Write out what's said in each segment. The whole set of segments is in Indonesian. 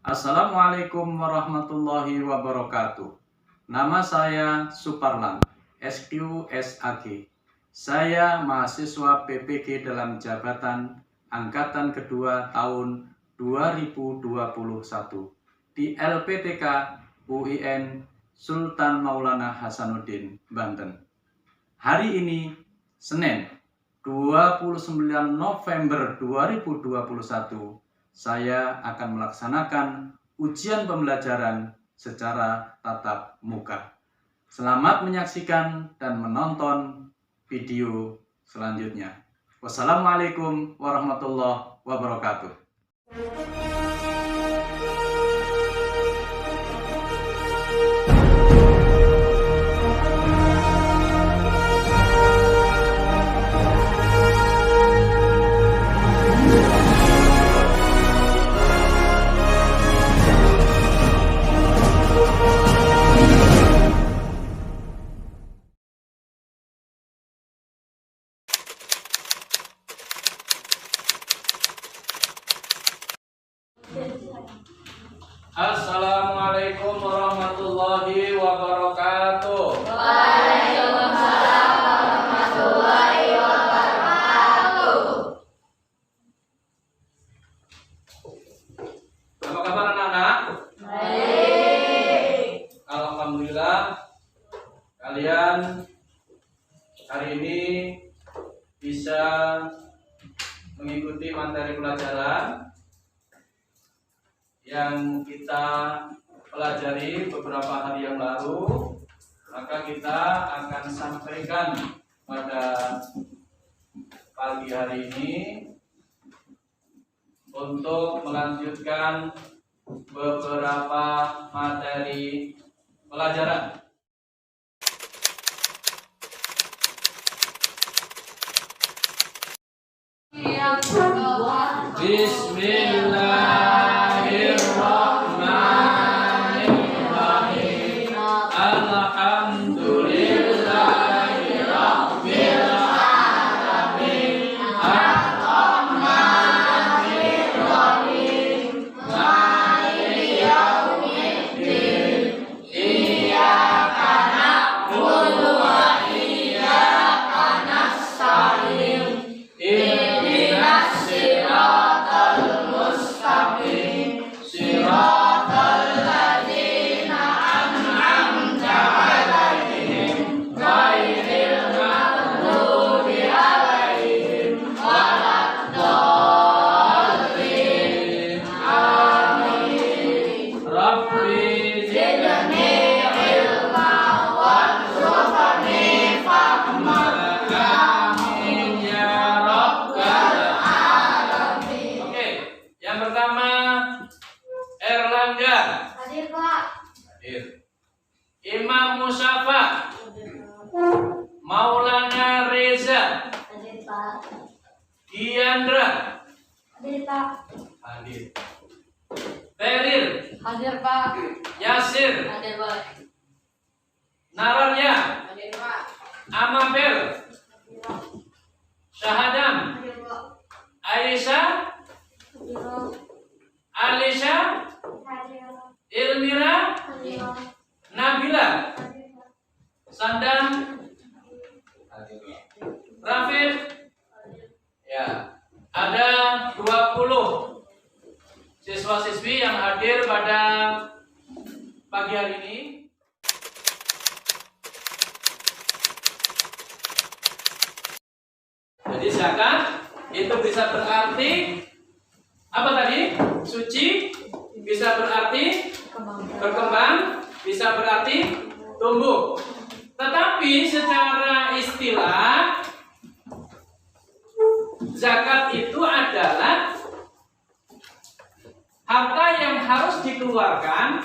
Assalamualaikum warahmatullahi wabarakatuh. Nama saya Suparlan, SQSAG. Saya mahasiswa PPG dalam jabatan Angkatan Kedua tahun 2021 di LPTK UIN Sultan Maulana Hasanuddin, Banten. Hari ini, Senin, 29 November 2021, saya akan melaksanakan ujian pembelajaran secara tatap muka. Selamat menyaksikan dan menonton video selanjutnya. Wassalamualaikum warahmatullahi wabarakatuh. Assalamualaikum warahmatullahi wabarakatuh. Waalaikumsalam warahmatullahi wabarakatuh. Apa kabar anak-anak? Baik. Alhamdulillah, kalian hari ini bisa mengikuti materi pelajaran yang kita pelajari beberapa hari yang lalu. Maka kita akan sampaikan pada pagi hari ini untuk melanjutkan beberapa materi pelajaran. Bismillahirrahmanirrahim. Alhamdulillahi rabbil alamin. Ar-Rahmanir Rahim. Maliki yaumiddin. Iyyaka na'budu wa iyyaka nasta'in. Ihdinas siratal mustaqim. Siratal ladzina an'amta 'alaihim ghairil maghdubi 'alaihim waladdallin. Amin. Rabbi zidni ilma warzuqni fahma. Amin ya rabbal alamin. Oke, yang pertama Erlangga. Hadir, Pak. Hadir. Imam Musyafa. Maulana Reza. Hadir, Pak. Diandra. Hadir, Pak. Hadir. Feril. Hadir, Pak. Yasir. Hadir, Pak. Nararya. Hadir, Pak. Amabel. Hadir, Pak. Syahadam. Hadir, Pak. Aisyah. Hadir, Pak. Alisha. Hadir, Pak. Ilmira. Hadir, Pak. Nabila. Hadir, Pak. Sandam. Rafiq. Ya, ada 20 siswa-siswi yang hadir pada pagi hari ini. Jadi zakat itu bisa berarti apa tadi? Suci, bisa berarti berkembang, bisa berarti tumbuh. Tetapi secara istilah zakat itu adalah harta yang harus dikeluarkan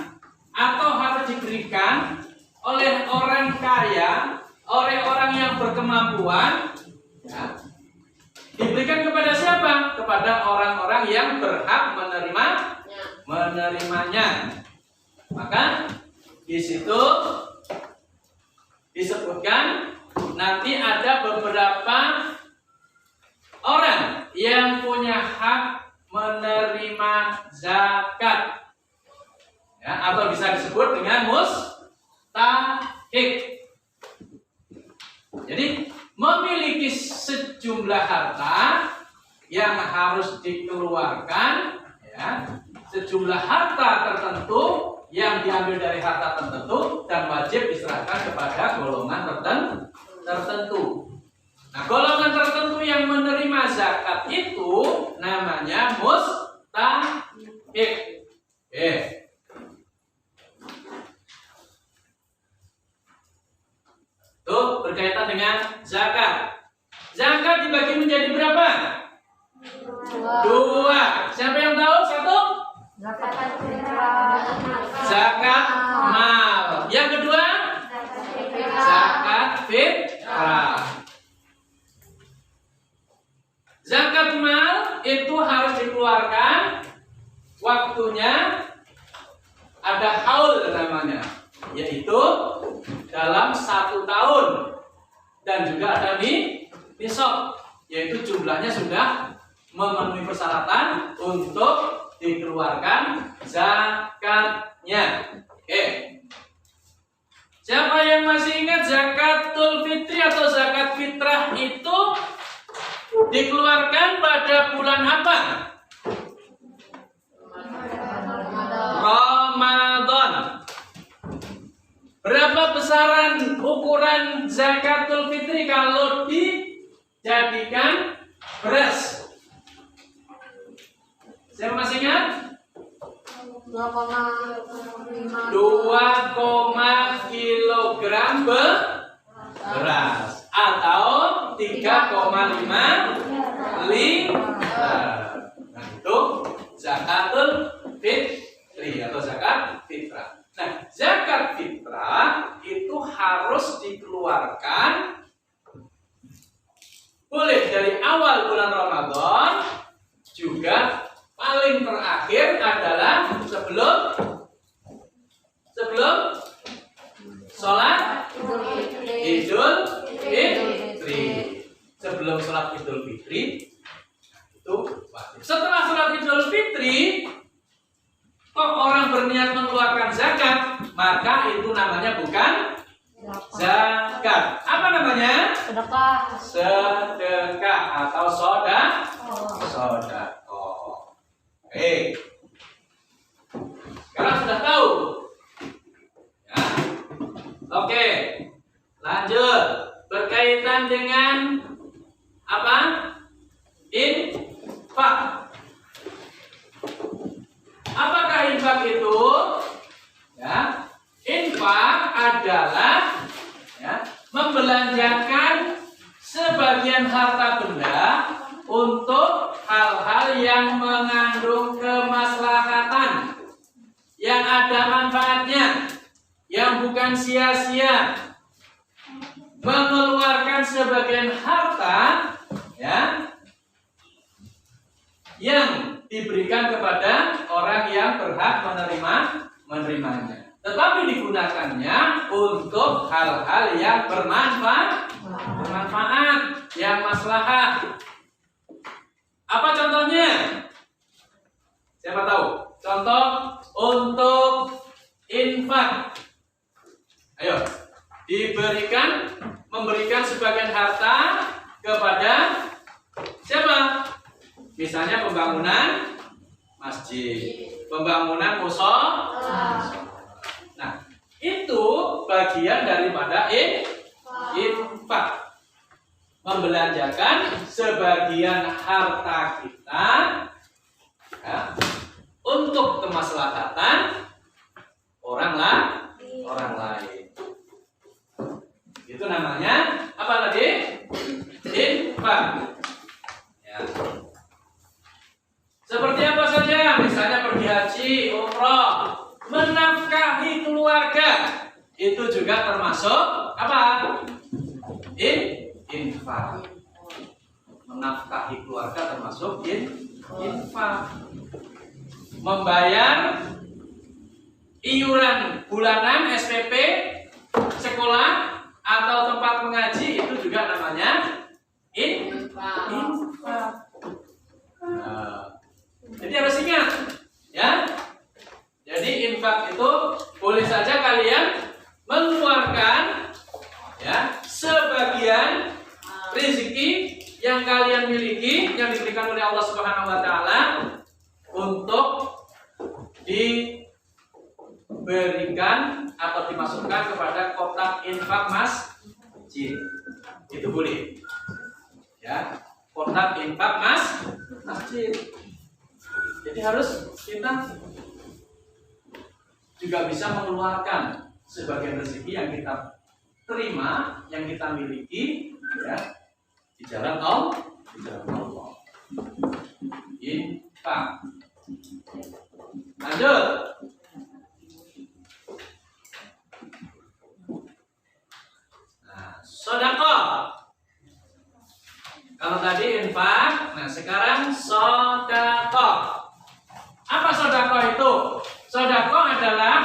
atau harus diberikan oleh orang kaya, oleh orang yang berkemampuan, ya, diberikan kepada siapa? Kepada orang-orang yang berhak menerimanya. Maka di situ disebutkan nanti ada beberapa orang yang punya hak menerima zakat. atau bisa disebut dengan mustahik. Jadi memiliki sejumlah harta yang harus dikeluarkan, ya, sejumlah harta tertentu yang diambil dari harta tertentu dan wajib diserahkan kepada golongan tertentu. Nah, golongan tertentu yang menerima zakat itu namanya mustahik. Tuh, berkaitan dengan zakat. Zakat dibagi menjadi berapa? 2. Siapa yang tahu? 1? Zakat fitrah. Zakat mal. Yang kedua? Zakat fitrah. Zakat mal itu harus dikeluarkan waktunya ada haul namanya, yaitu dalam 1 tahun, dan juga ada nisab, yaitu jumlahnya sudah memenuhi persyaratan untuk dikeluarkan zakatnya. Siapa yang masih ingat zakatul fitri atau zakat fitrah itu dikeluarkan pada bulan apa? Ramadan. Berapa besaran ukuran zakatul fitri kalau dijadikan beras? Siapa masih ingat? 2, kilogram beras atau 3,5 liter. Nah, itu zakatul fitri atau zakat fitrah. Nah, zakat fitrah itu harus dikeluarkan boleh dari awal bulan Ramadan, juga paling terakhir adalah sebelum sholat Idul Fitri. Sebelum sholat Idul Fitri itu wajib. Setelah sholat Idul Fitri, kok orang berniat mengeluarkan zakat, maka itu namanya bukan zakat. Apa namanya? Sedekah. Sedekah atau sedekah. Sekarang sudah tahu. Ya. Oke, lanjut. Berkaitan dengan apa? Infak. Apakah infak itu? Ya, infak adalah, ya, membelanjakan sebagian harta benda untuk hal-hal yang mengandung kemaslahatan, yang ada manfaatnya, yang bukan sia-sia. Mengeluarkan sebagian harta, ya, yang diberikan kepada orang yang berhak menerimanya, tetapi digunakannya untuk hal-hal yang bermanfaat, yang maslahat. Apa contohnya? Siapa tahu? Contoh untuk infak. Ayo, memberikan sebagian harta kepada siapa? Misalnya pembangunan masjid, pembangunan mushola. Nah, itu bagian daripada infak. Membelanjakan sebagian harta kita, ya, untuk kemaslahatan orang lain. Itu namanya apa tadi? Infak. Ya. Seperti apa saja? Misalnya pergi haji, umroh, menafkahi keluarga, itu juga termasuk apa? Infak. Menafkahi keluarga termasuk infak. Membayar iuran bulanan SPP sekolah atau tempat mengaji, itu juga namanya infak. Nah, jadi harus ingat, ya. Jadi infak itu boleh saja kalian mengeluarkan ya sebagian rezeki yang kalian miliki yang diberikan oleh Allah Subhanahu wa taala untuk diberikan atau dimasukkan kepada kotak infak masjid. Itu boleh. Ya, kotak infak masjid. Jadi harus kita juga bisa mengeluarkan sebagian rezeki yang kita terima, yang kita miliki, ya, di jalan Allah. Infak. Lanjut. Nah, sedekah. Kalau tadi infak, nah sekarang sedekah. Apa sedekah itu? Sedekah adalah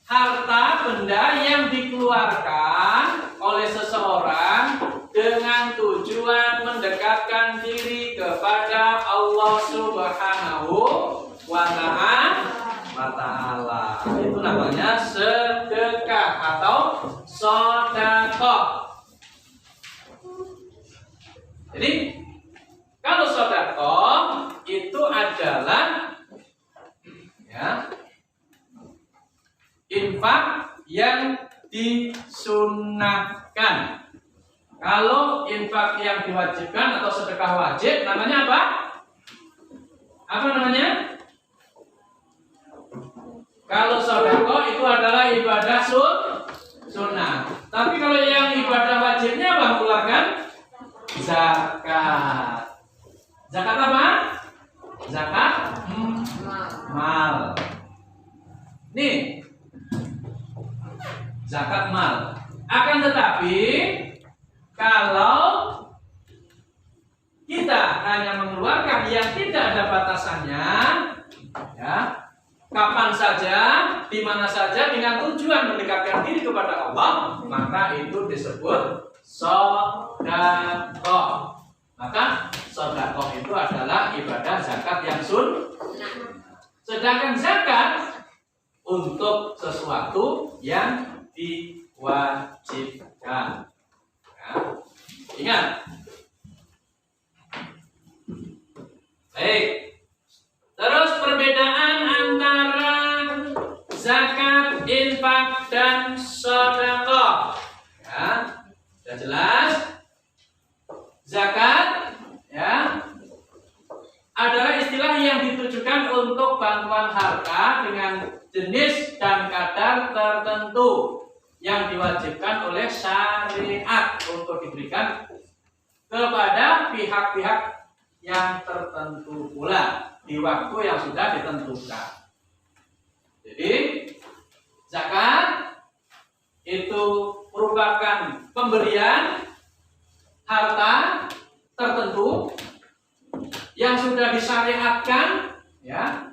harta benda yang dikeluarkan oleh seseorang dengan tujuan mendekatkan diri kepada Allah Subhanahu wa ta'ala. Itu namanya sedekah atau sedekah. Jadi kalau sedekah itu adalah ya infak yang disunnahkan. Kalau infak yang diwajibkan atau sedekah wajib namanya apa? Apa namanya? Kalau sedekah itu adalah ibadah sunnah. Tapi kalau yang ibadah wajibnya apa? Mengeluarkan zakat. Zakat apa? Zakat mal. Nih, zakat mal. Akan tetapi kalau kita hanya mengeluarkan yang tidak ada batasannya, ya, kapan saja, di mana saja dengan tujuan mendekatkan diri kepada Allah, maka itu disebut sedekah. Maka sedekah itu adalah ibadah zakat yang sunnah. Sedangkan zakat untuk sesuatu yang diwajibkan. Ya. Ingat. Baik. Terus perbedaan antara zakat, infak, dan sedekah. Ya. Sudah jelas? Zakat ya adalah istilah yang ditujukan untuk bantuan harta dengan jenis dan kadar tertentu yang diwajibkan oleh syariat untuk diberikan kepada pihak-pihak yang tertentu pula di waktu yang sudah ditentukan. Jadi zakat itu merupakan pemberian harta tertentu yang sudah disyariatkan ya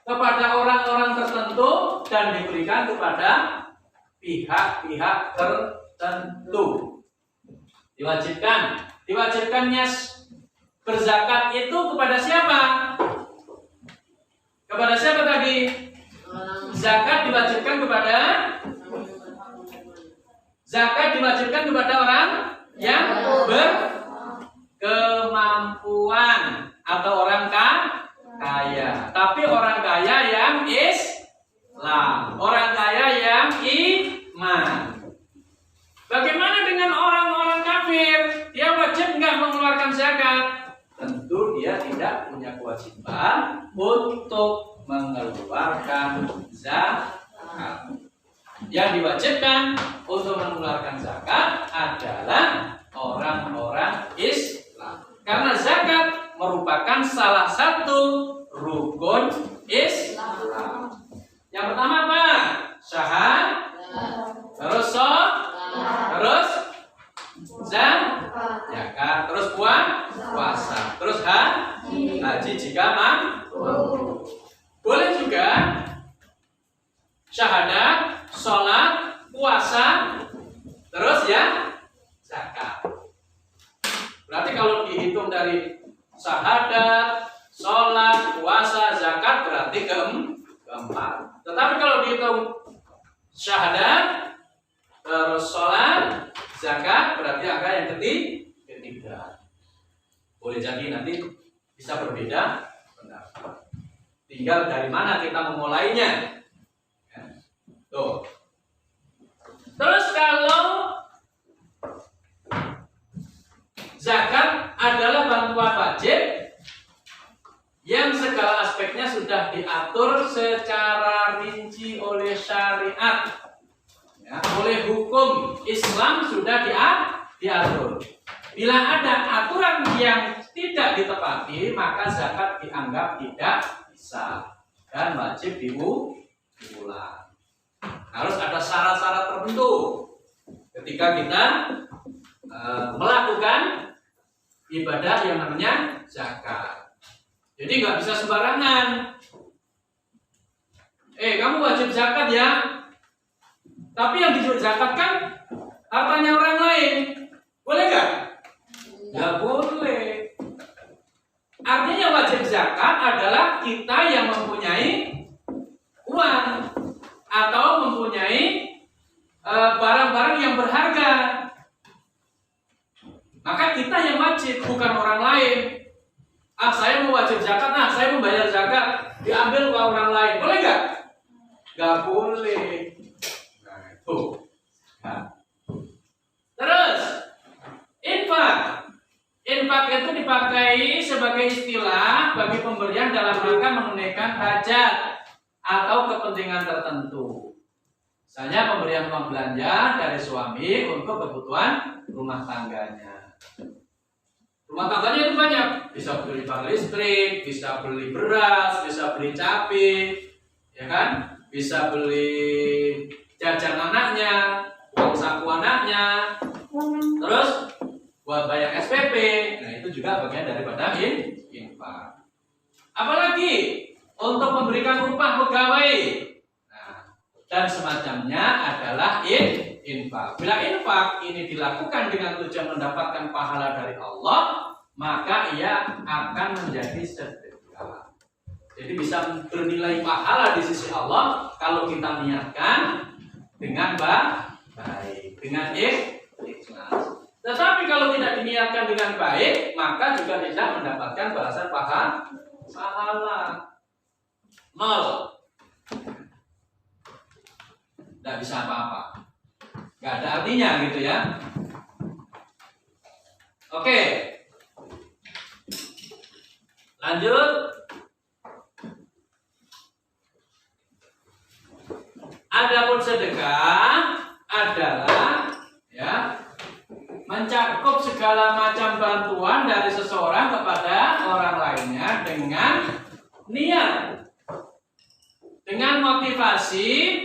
kepada orang-orang tertentu dan diberikan kepada pihak-pihak tertentu. Diwajibkannya berzakat itu kepada siapa? Kepada siapa tadi? Zakat diwajibkan kepada orang yang berkemampuan atau orang kaya. Tapi orang kaya yang Islam, orang kaya yang iman. Bagaimana dengan orang-orang kafir? Dia wajib nggak mengeluarkan zakat? Tentu dia tidak punya kewajiban untuk mengeluarkan zakat. Yang diwajibkan untuk mengeluarkan zakat adalah orang-orang Islam. Karena zakat merupakan salah satu rukun Islam. Yang pertama apa? Syahadat. Terus terus zakat, terus puasa, terus haji jika mampu. Boleh juga syahadat, sholat, puasa, terus ya zakat. Berarti kalau dihitung dari syahadat, sholat, puasa, zakat berarti keempat. zakat berarti angka yang ketiga. Boleh jadi nanti bisa berbeda pendapat. Tinggal dari mana kita memulainya. Ya. Tuh. Terus kalau zakat adalah bantuan wajib yang segala aspeknya sudah diatur secara rinci oleh syariat, ya, oleh hukum Islam sudah diatur. Bila ada aturan yang tidak ditepati, maka zakat dianggap tidak sah dan wajib diulang. Harus ada syarat-syarat tertentu ketika kita melakukan ibadah yang namanya zakat. Jadi nggak bisa sembarangan. Kamu wajib zakat ya, tapi yang dizakatkan hartanya orang lain, boleh nggak? Nggak boleh. Artinya wajib zakat adalah kita yang mempunyai uang atau mempunyai barang-barang yang berharga. Maka kita yang wajib, bukan orang lain. Saya mau wajib zakat, saya membayar zakat, diambil uang orang lain, boleh nggak? Nggak boleh. Nah, itu. Nah. Terus infak. Infak itu dipakai sebagai istilah bagi pemberian dalam rangka menunaikan hajat atau kepentingan tertentu. Misalnya pemberian uang belanja dari suami untuk kebutuhan rumah tangganya. Rumah tangganya itu banyak, bisa beli bar listrik, bisa beli beras, bisa beli cabai, ya kan? Bisa beli jajan anaknya, uang saku anaknya, terus buat bayar SPP. Nah, itu juga bagian daripada infak. Apalagi untuk memberikan upah pegawai. Nah, dan semacamnya adalah infak. Bila infak ini dilakukan dengan tujuan mendapatkan pahala dari Allah, maka ia akan menjadi sedekah. Jadi bisa bernilai pahala di sisi Allah kalau kita niatkan dengan baik, dengan ikhlas. Tetapi kalau tidak diniatkan dengan baik, maka juga tidak mendapatkan balasan pahala. Nol. Tidak bisa apa-apa. Nggak ada artinya gitu ya. Oke. Lanjut. Adapun sedekah adalah ya mencakup segala macam bantuan dari seseorang kepada orang lainnya dengan niat, dengan motivasi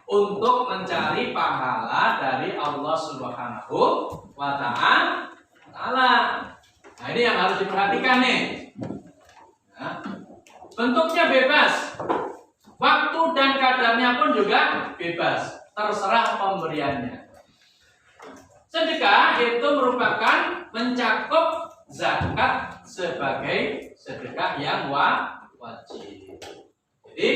untuk mencari pahala dari Allah Subhanahu wa Ta'ala. Nah, ini yang harus diperhatikan nih. Nah, bentuknya bebas, waktu dan kadarnya pun juga bebas, terserah pemberiannya. Sedekah itu merupakan mencakup zakat sebagai sedekah yang wajib. Jadi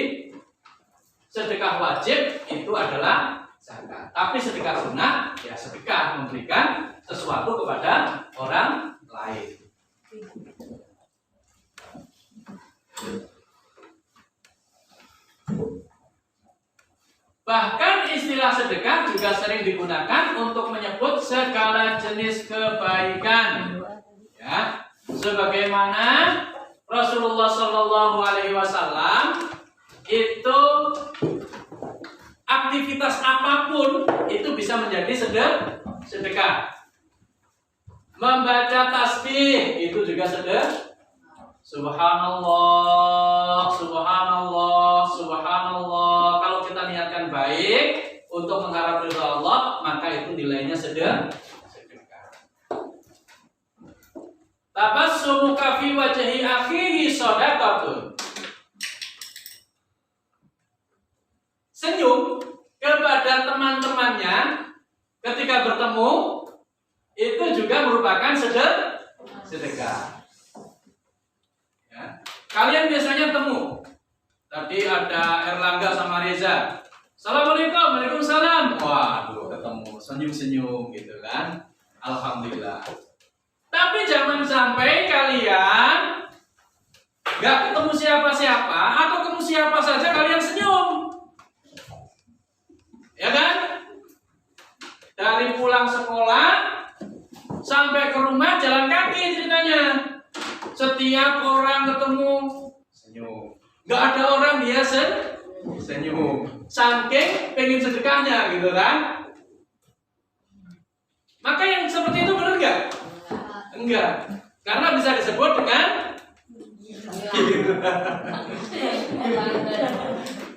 sedekah wajib itu adalah zakat. Tapi sedekah sunnah ya sedekah memberikan sesuatu kepada orang lain. Bahkan istilah sedekah juga sering digunakan untuk menyebut segala jenis kebaikan. Ya, sebagaimana Rasulullah Shallallahu Alaihi Wasallam itu aktivitas apapun itu bisa menjadi sedekah. Membaca tasbih itu juga sedekah. Subhanallah, subhanallah, subhanallah. Kalau kita niatkan baik untuk mengharap ridha Allah, maka itu nilainya sedekah. Tabassumuka fi wajhi akhihi shadaqatun. Senyum kepada teman-temannya ketika bertemu itu juga merupakan sedekah. Kalian biasanya temu. Tadi ada Erlangga sama Reza. Assalamualaikum, waalaikumsalam. Waduh, ketemu senyum-senyum gitu kan. Alhamdulillah. Tapi jangan sampai kalian nggak ketemu siapa-siapa atau ketemu siapa saja kalian senyum. Ya kan? Dari pulang sekolah sampai ke rumah jalan kaki ceritanya. Setiap orang ketemu senyum. Nggak ada orang dia senyum. Saking pengen sedekahnya gitu kan. Maka yang seperti itu benar nggak? Enggak. Karena bisa disebut dengan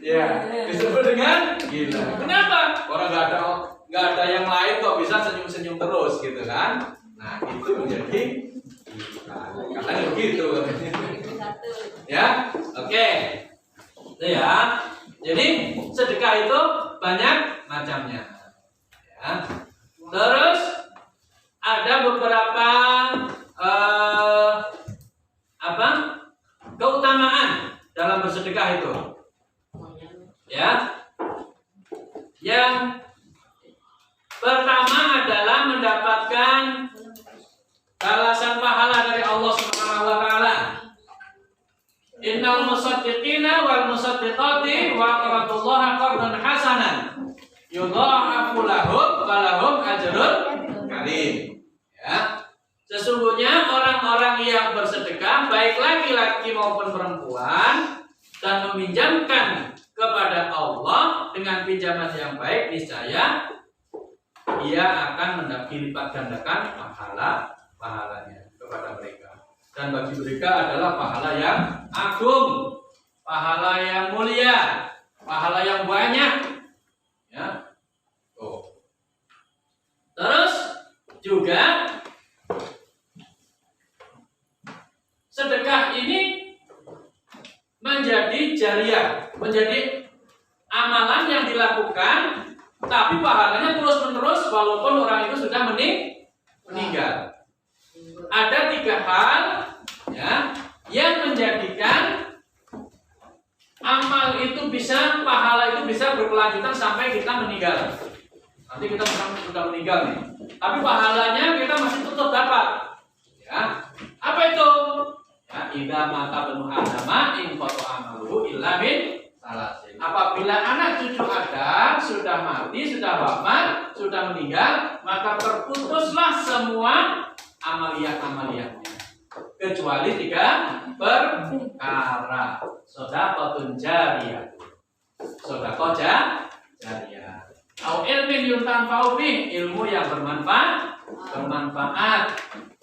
ya, disebut dengan gila. Kenapa? Orang nggak ada yang lain kok bisa senyum-senyum terus gitu kan? Nah itu menjadi gila. Katanya begitu. Ya, oke. Itu ya. Jadi sedekah itu banyak macamnya. Ya. Terus ada beberapa keutamaan dalam bersedekah itu. Ya. Yang pertama adalah mendapatkan balasan pahala dari Allah Subhanahu wa taala. Innal musaddiqina wal musaddiqati wa aqradullaha qardan hasanan yudha'afu lahum wa lahum ajrun karim. Ya. Sesungguhnya orang-orang yang bersedekah baik laki-laki maupun perempuan dan meminjamkan kepada Allah dengan pinjaman yang baik, niscaya ia akan dilipat gandakan pahalanya kepada mereka. Dan bagi mereka adalah pahala yang agung, pahala yang mulia, pahala yang banyak. Ya. Terus juga sedekah ini menjadi jariah, menjadi amalan yang dilakukan, tapi pahalanya terus-menerus walaupun orang itu sudah meninggal. Ada 3 hal ya, yang menjadikan amal itu pahala itu bisa berkelanjutan sampai kita meninggal. Nanti kita sudah meninggal nih, tapi pahalanya kita masih tetap dapat. Ya, apa itu? Ya, idza mata banu adama in qata amaluhu illa min salasin. Apabila anak cucu Adam sudah mati, sudah wafat, sudah meninggal, maka terputuslah semua amaliyah-amaliyahnya kecuali 3 perkara. Shadaqatun jariyah. Shadaqah jariyah. Au ilmin yuntanfa'u bih, ilmu yang bermanfaat.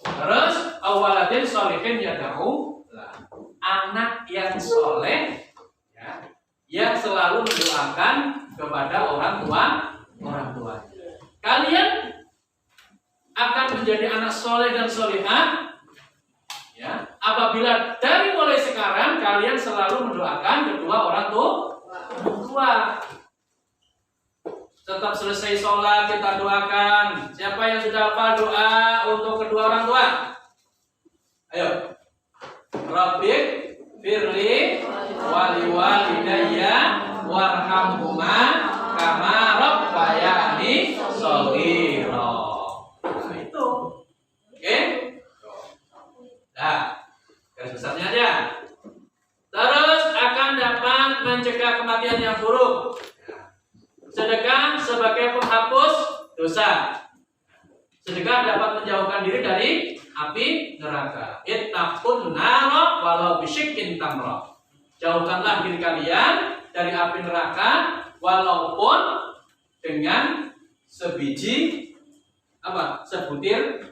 Terus awaladin sholihin yad'u, anak yang soleh ya, yang selalu mendoakan kepada orang tua. Kalian akan menjadi anak soleh dan solehah ya, apabila dari mulai sekarang kalian selalu mendoakan kedua orang tua. Tetap selesai sholat kita doakan. Siapa yang sudah hafal doa untuk kedua orang tua? Ayo. Rabbi firli wali walidayya warhamhuma kama rabbayani shaghira. Nah itu. Oke? Nah, garis besarnya aja. Terus akan dapat mencegah kematian yang buruk. Sedekah sebagai penghapus dosa. Sedekah dapat menjauhkan diri dari api neraka. Ittaqun nara walau bisyikkin tamra. Jauhkanlah diri kalian dari api neraka walaupun dengan sebutir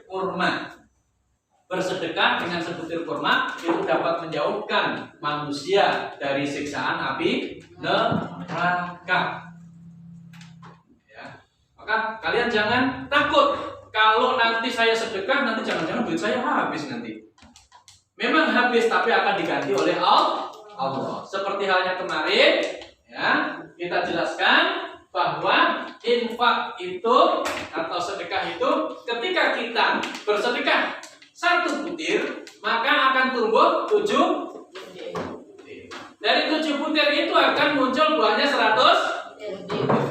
kurma. Bersedekah dengan sebutir kurma itu dapat menjauhkan manusia dari siksaan api neraka. Maka kalian jangan takut kalau nanti saya sedekah, nanti jangan-jangan duit saya habis nanti. Memang habis, tapi akan diganti oleh Allah. Seperti halnya kemarin, ya, kita jelaskan bahwa infak itu atau sedekah itu ketika kita bersedekah 1 butir, maka akan tumbuh 7 butir. Dari 7 butir itu akan muncul buahnya 100.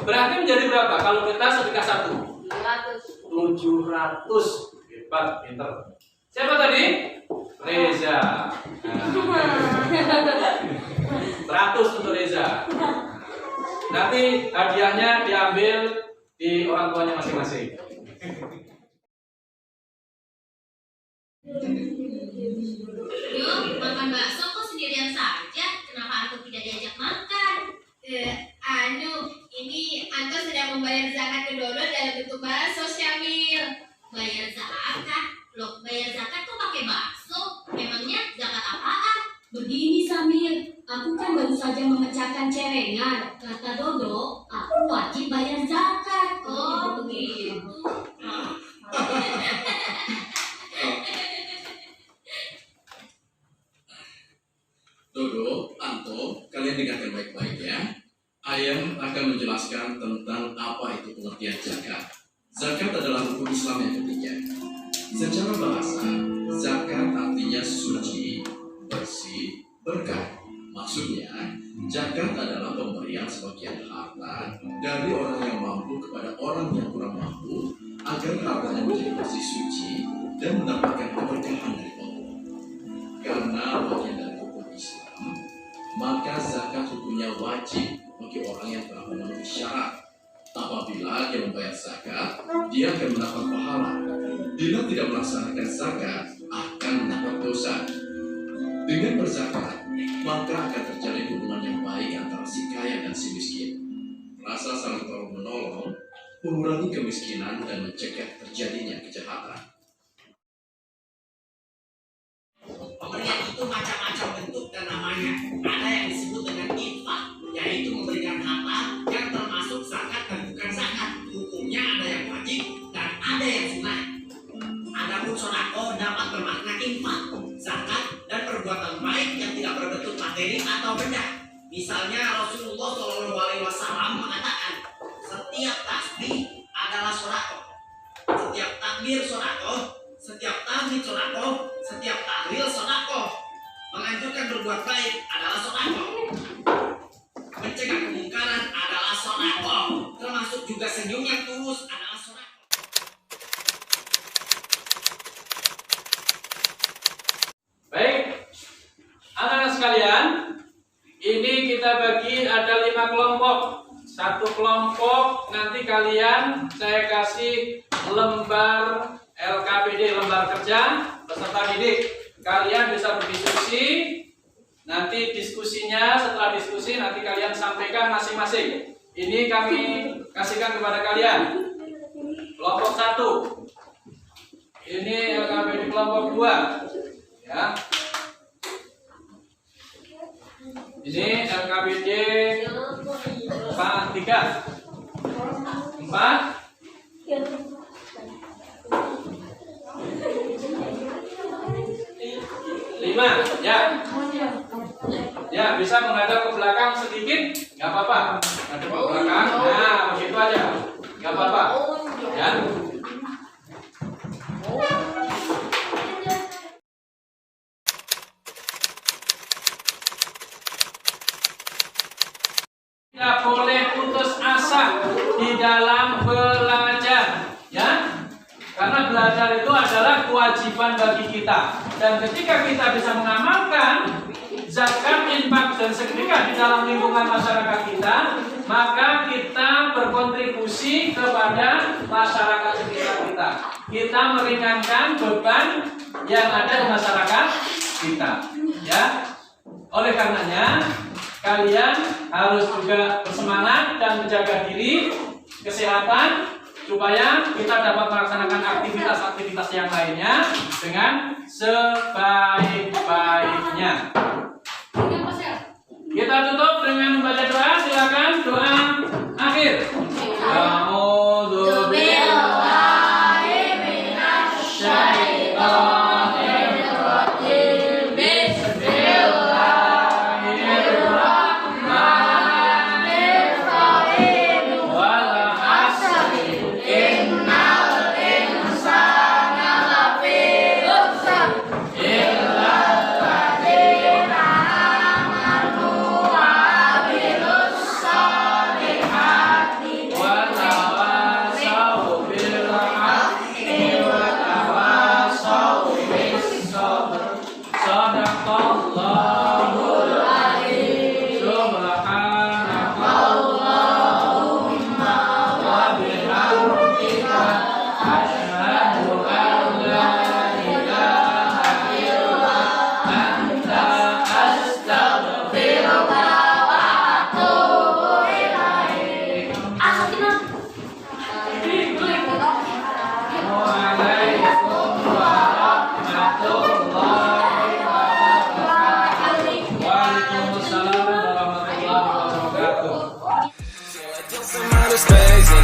Berarti menjadi berapa kalau kita sedekah 1? 700. Hebat, pinter. Siapa tadi? Reza. Nah. 100 untuk Reza. Nanti hadiahnya diambil di orang tuanya masing-masing. Yuk, makan bakso kok sendirian saja? Kenapa Anto tidak diajak makan? Ini Anto sedang membayar zakat ke Dodo dalam bentuk bakso, Syamil. Bayar zakat? Loh, bayar zakat kok pakai bakso? Memangnya zakat apaan? Begini Samir, aku kan baru saja memecahkan celengan. Kata Dodo, aku wajib bayar zakat. Oh, begitu. Dodo, Anto, kalian dengarkan baik-baik ya. Ayah akan menjelaskan tentang apa itu pengertian zakat. Zakat adalah rukun Islam yang ketiga. Secara bahasa, zakat artinya suci, bersih, berkah. Maksudnya, zakat adalah pemberian sebagian harta dari orang yang mampu kepada orang yang kurang mampu agar hartanya menjadi bersih suci dan mendapatkan keberkahan dari Allah. Karena bagian dari rukun Islam, maka zakat hukumnya wajib bagi orang yang telah memenuhi syarat. Apabila dia membayar zakat, dia akan mendapat pahala. Bila tidak melaksanakan zakat, akan mendapat dosa. Dengan berzakat, maka akan terjadi hubungan yang baik antara si kaya dan si miskin. Rasa saling tolong menolong, mengurangi kemiskinan dan mencegah terjadinya kejahatan. Pemberian itu macam-macam bentuk dan namanya. Ada yang disebut dengan infak, yaitu memberikan harta yang termasuk zakat dan bukan zakat. Hukumnya ada yang wajib dan ada yang sunat. Adapun sodako dapat bermakna infak, zakat, dan perbuatan baik yang tidak berbentuk materi atau benda. Misalnya Rasulullah SAW mengatakan, setiap tasbih adalah sodako, setiap takbir sodako, setiap tahmid sodako, setiap tahlil sodako. Menganjurkan berbuat baik adalah sodako. Mencegah kemungkaran adalah sodako. Termasuk juga senyum yang tulus adalah sodako. Baik, anak-anak sekalian, ini kita bagi ada 5 kelompok. Satu kelompok nanti kalian saya kasih lembar LKPD, lembar kerja peserta didik. Kalian bisa berdiskusi. Nanti diskusinya, setelah diskusi nanti kalian sampaikan masing-masing. Ini kami kasihkan kepada kalian. Kelompok 1. Ini LKPD kelompok 2. Ya. Ini LKPD 3, 4, 5, ya. Ya, bisa menghadap ke belakang sedikit, nggak apa-apa. Menghadap ke belakang, nah begitu aja, nggak apa-apa. Ya. Tidak boleh putus asa di dalam belajar, ya. Karena belajar itu adalah kewajiban bagi kita. Dan ketika kita bisa mengamalkan zakat, infak, dan sedekah di dalam lingkungan masyarakat kita, maka kita berkontribusi kepada masyarakat sekitar kita. Kita meringankan beban yang ada di masyarakat kita, ya. Oleh karenanya, kalian harus juga bersemangat dan menjaga diri, kesehatan, supaya kita dapat melaksanakan aktivitas-aktivitas yang lainnya dengan sebaik-baiknya. Kita tutup dengan membaca doa. Silakan doa akhir. is crazy.